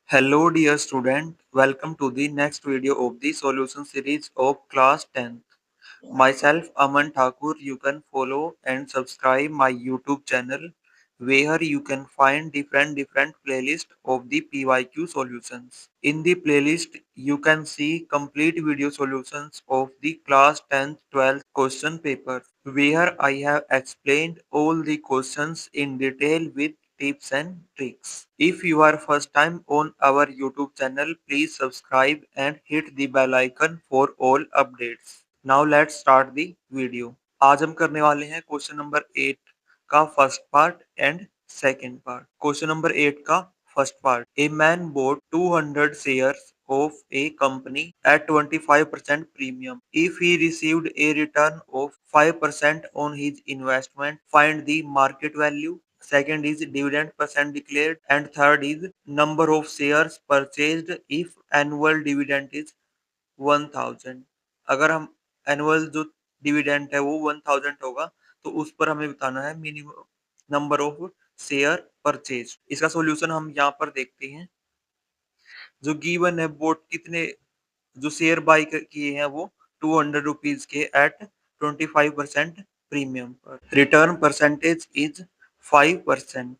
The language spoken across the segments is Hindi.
Hello dear student, welcome to the next video of the solution series of class 10th. Myself Aman Thakur, you can follow and subscribe my YouTube channel where you can find different playlist of the PYQ solutions. In the playlist, you can see complete video solutions of the class 10th 12th question paper where I have explained all the questions in detail with tips and tricks. If you are first time on our YouTube channel, please subscribe and hit the bell icon for all updates. Now let's start the video. आज हम करने वाले हैं क्वेश्चन नंबर 8 का first part and second part. Question number 8 का first part. A man bought 200 shares of a company at 25% premium. If he received a return of 5% on his investment, find the market value. Second is dividend percent declared, and third is number of shares purchased if annual dividend is 1000। अगर हम एनुअल जो डिविडेंड है वो 1000 होगा तो उस पर हमें बताना है minimum number of share purchase. इसका सॉल्यूशन हम यहाँ पर देखते हैं। जो गिवन है बोट कितने जो शेयर बाय किए हैं वो 200 रुपीज के एट 25% प्रीमियम पर। Return percentage is 5%।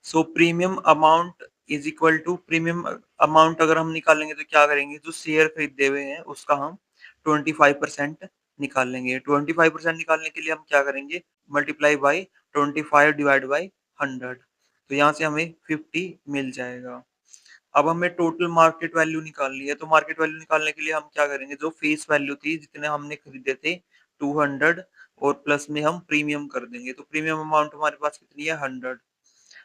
So premium amount is equal to premium amount अगर हम निकालेंगे तो क्या करेंगे, जो शेयर खरीदे हुए हैं उसका हम 25% निकाल लेंगे। 25% निकालने के लिए हम क्या करेंगे, मल्टीप्लाई बाई 25 डिवाइड बाई 100, तो यहाँ से हमें 50 मिल जाएगा। अब हमें टोटल मार्केट वैल्यू निकालनी है, तो मार्केट वैल्यू निकालने के लिए हम क्या करेंगे, जो फेस वैल्यू थी जितने हमने खरीदे थे 200 और प्लस में हम प्रीमियम कर देंगे, तो प्रीमियम अमाउंट हमारे पास कितनी है 100।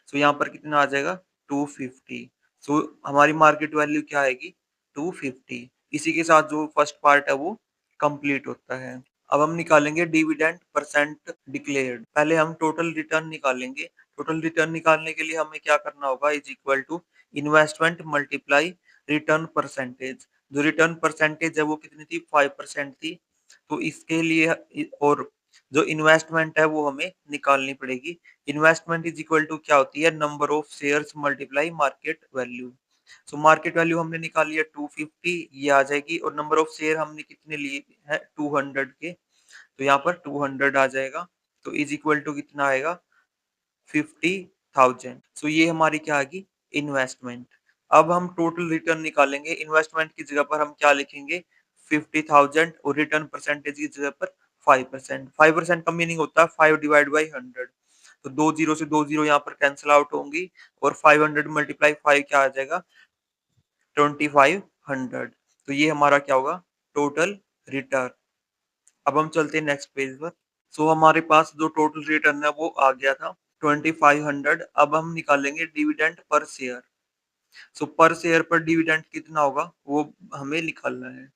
सो यहाँ पर कितना आ जाएगा 250। सो हमारी मार्केट वैल्यू क्या आएगी 250। इसी के साथ जो फर्स्ट पार्ट है वो कंप्लीट होता है। अब हम निकालेंगे डिविडेंड परसेंट डिक्लेयर्ड। पहले हम टोटल रिटर्न निकालेंगे। टोटल रिटर्न निकालने के लिए हमें क्या करना होगा, is equal to investment multiply return percentage. जो रिटर्न परसेंटेज है वो कितनी थी 5% थी, तो इसके लिए और जो इन्वेस्टमेंट है वो हमें निकालनी पड़ेगी। इन्वेस्टमेंट इज इक्वल टू क्या होती है, number of shares multiply market value. So market value हमने निकाली है 250, ये आ जाएगी, और नंबर ऑफ शेयर हमने कितने लिए हैं 200 के, तो यहाँ पर 200 आ जाएगा, तो इज इक्वल टू कितना आएगा 50,000। सो ये हमारी क्या आएगी इन्वेस्टमेंट। अब हम टोटल रिटर्न निकालेंगे। इन्वेस्टमेंट की जगह पर हम क्या लिखेंगे 50,000 और रिटर्न परसेंटेज की जगह पर 5%। 5% का मीनिंग होता है 5 डिवाइड बाई 100, तो 2 जीरो से 2 जीरो यहाँ पर कैंसिल आउट होंगी, और 500 मल्टीप्लाई 5 क्या आ जाएगा 2500। तो ये हमारा क्या होगा टोटल रिटर्न। अब हम चलते हैं नेक्स्ट पेज पर। सो हमारे पास जो टोटल रिटर्न है वो आ गया था 2500। अब हम निकालेंगे डिविडेंड पर शेयर। सो पर शेयर पर डिविडेंड कितना होगा वो हमें निकालना है।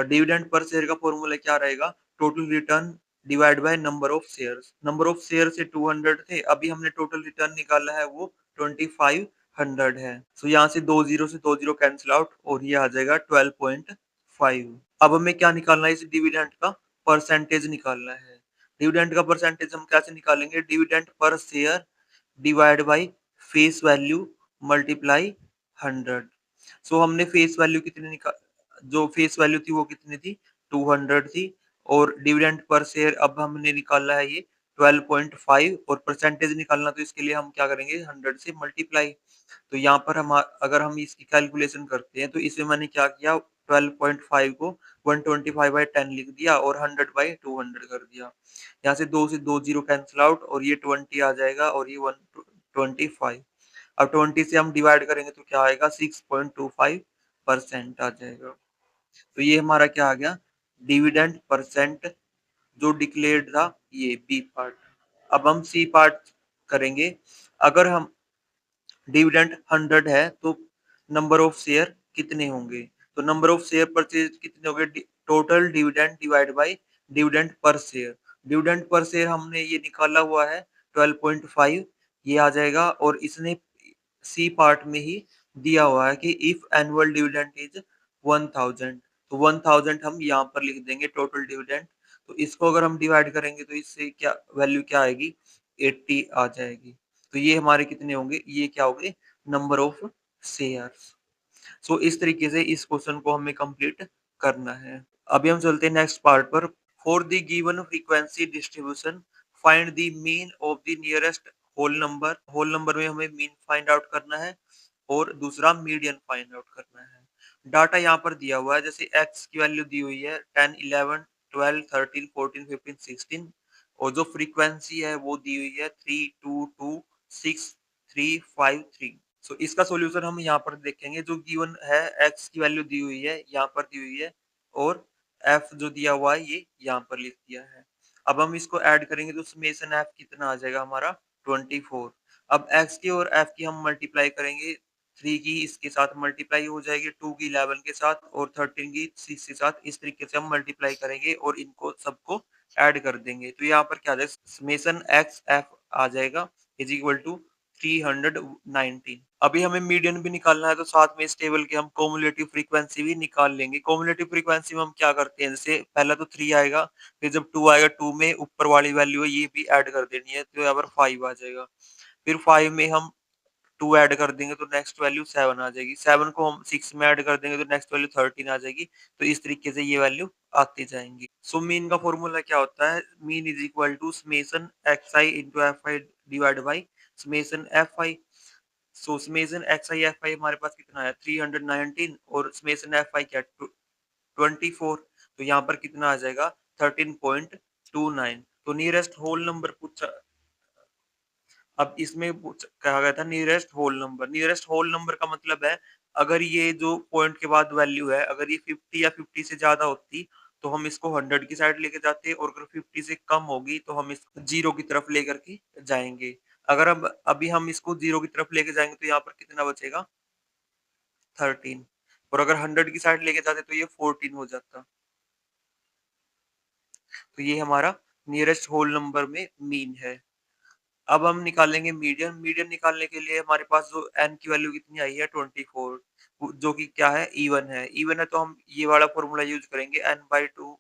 डिविडेंड पर शेयर का फॉर्मूला क्या रहेगा, total return divide by number of shares. Number of share से 200 थे, अभी हमने टोटल रिटर्न निकाला है वो 2500 है। सो यहाँ से 2 जीरो से 2 जीरो कैंसिल आउट, और ये आ जाएगा 12.5। अब हमें क्या निकालना है, इस डिविडेंड का परसेंटेज निकालना है। डिविडेंड का परसेंटेज हम कैसे निकालेंगे, dividend per share divide by face value multiply 100। सो हमने फेस वैल्यू कितनी जो फेस वैल्यू थी वो कितनी थी 200 थी, और डिविडेंड पर शेयर अब हमने निकाला है ये 12.5, और परसेंटेज निकालना तो इसके लिए हम क्या करेंगे 100 से मल्टीप्लाई। तो यहाँ पर हम अगर हम इसकी कैलकुलेशन करते हैं तो इसमें मैंने क्या किया 12.5 को 125/10 लिख दिया और 100/200 कर दिया। यहाँ से 2 से 2 जीरो कैंसिल आउट, और ये 20 आ जाएगा, और ये 125। अब 20 से हम डिवाइड करेंगे तो क्या आएगा 6.25% आ जाएगा। तो ये हमारा क्या आ गया डिविडेंड परसेंट जो डिक्लेयर्ड था, ये बी पार्ट। अब हम सी पार्ट करेंगे। अगर हम डिविडेंड 100 है तो नंबर ऑफ शेयर कितने होंगे, तो नंबर ऑफ शेयर परचेज कितने होंगे, total dividend divide by dividend per share. Dividend per share हमने ये निकाला हुआ है 12.5, ये आ जाएगा, और इसने सी पार्ट में ही दिया हुआ है कि इफ एनुअल डिविडेंड इज 1000, तो 1000 हम यहाँ पर लिख देंगे टोटल डिविडेंड। तो इसको अगर हम डिवाइड करेंगे तो इससे क्या वैल्यू क्या आएगी 80 आ जाएगी। तो ये हमारे कितने होंगे, ये क्या होंगे नंबर ऑफ शेयर्स। सो इस तरीके से इस क्वेश्चन को हमें कंप्लीट करना है। अभी हम चलते हैं नेक्स्ट पार्ट पर। For the given frequency distribution find the mean of the nearest whole number में हमें मीन फाइंड आउट करना है और दूसरा मीडियन फाइंड आउट करना है। डाटा यहाँ पर दिया हुआ है, जैसे एक्स की वैल्यू दी हुई है 10, 11, 12, 13, 14, 15, 16 और जो फ्रीक्वेंसी है वो दी हुई है 3, 2, 2, 6, 3, 5, 3। सो इसका सॉल्यूशन हम यहाँ पर देखेंगे। जो गिवन है एक्स की वैल्यू दी हुई है, यहाँ पर दी हुई है और एफ जो दिया हुआ है ये यहाँ पर लिख दिया है। अब हम इसको ऐड करेंगे तो समेशन एफ कितना आ जाएगा हमारा 24। अब एक्स की और एफ की हम मल्टीप्लाई करेंगे, 3 की इसके साथ मल्टीप्लाई हो जाएगी, 2 की 11 के साथ और 13 की 6 के साथ। इस तरीके से हम मल्टीप्लाई करेंगे और इनको सबको ऐड कर देंगे। तो यहाँ पर क्या आ जाएगा, समेशन एक्स एफ आ जाएगा इज इक्वल टू 319। अभी हमें मीडियन भी निकालना है, तो साथ में इस टेबल के हम कॉम्युलेटिव फ्रीक्वेंसी भी निकाल लेंगे। कॉम्युलेटिव फ्रीक्वेंसी में हम क्या करते हैं, जैसे पहला तो 3 आएगा, फिर जब 2 आएगा 2 में ऊपर वाली वैल्यू है ये भी ऐड कर देनी है, तो यहाँ पर 5 आ जाएगा। फिर 5 में हम 2 ऐड कर देंगे तो नेक्स्ट वैल्यू 7 आ जाएगी। 7 को हम 6 में ऐड कर देंगे तो नेक्स्ट वैल्यू 13 आ जाएगी। तो इस तरीके से ये वैल्यू आती जाएंगी। सो मीन का फॉर्मूला क्या होता है, mean is equal to summation xi into F I divide by summation F I. So summation xi F I हमारे पास कितना है 319 और समेशन एफ आई क्या 24। तो यहाँ पर कितना आ जाएगा 13.29। तो नियरेस्ट होल नंबर पूछा। अब इसमें कहा गया था nearest whole number. Nearest whole number का मतलब है अगर ये जो पॉइंट के बाद वैल्यू है अगर ये 50 या 50 से ज्यादा होती तो हम इसको 100 की साइड लेके जाते और अगर 50 से कम होगी तो हम इसको जीरो की तरफ लेकर के जाएंगे। अगर अब अभी हम इसको जीरो की तरफ लेके जाएंगे तो यहाँ पर कितना बचेगा 13 और अगर 100 की साइड लेके जाते तो ये 14 हो जाता। तो ये हमारा नियरेस्ट होल नंबर में मीन है। अब हम निकालेंगे मीडियन। मीडियन निकालने के लिए हमारे पास जो एन की वैल्यू कितनी आई है 24, जो कि क्या है इवन है। इवन है तो हम ये वाला फॉर्मूला यूज करेंगे n/2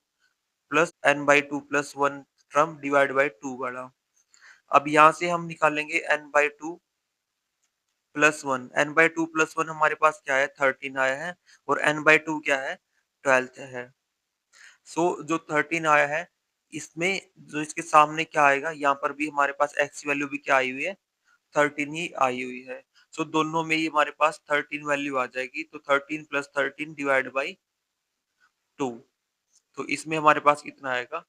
plus 1 term divide by 2 वाला। अब यहाँ से हम निकालेंगे n/2 प्लस 1। n/2 प्लस 1 हमारे पास क्या है 13 आया है और n/2 क्या है 12 है। सो जो 13 आया है इसमें जो इसके सामने क्या आएगा, यहाँ पर भी हमारे पास x की वैल्यू भी क्या आई हुई है 13 ही आई हुई है। सो दोनों में ही हमारे पास 13 वैल्यू आ जाएगी। तो 13 प्लस 13 डिवाइड बाई 2। तो इसमें हमारे पास कितना आएगा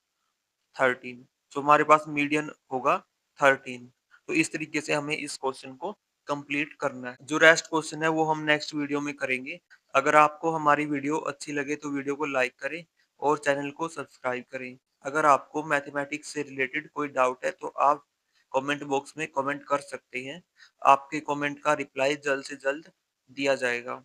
13। सो हमारे पास मीडियन होगा 13। तो इस तरीके से हमें इस क्वेश्चन को कंप्लीट करना है। जो रेस्ट क्वेश्चन है वो हम नेक्स्ट वीडियो में करेंगे। अगर आपको हमारी वीडियो अच्छी लगे तो वीडियो को लाइक करें और चैनल को सब्सक्राइब करें। अगर आपको मैथमेटिक्स से रिलेटेड कोई डाउट है तो आप कमेंट बॉक्स में कमेंट कर सकते हैं। आपके कमेंट का रिप्लाई जल्द से जल्द दिया जाएगा।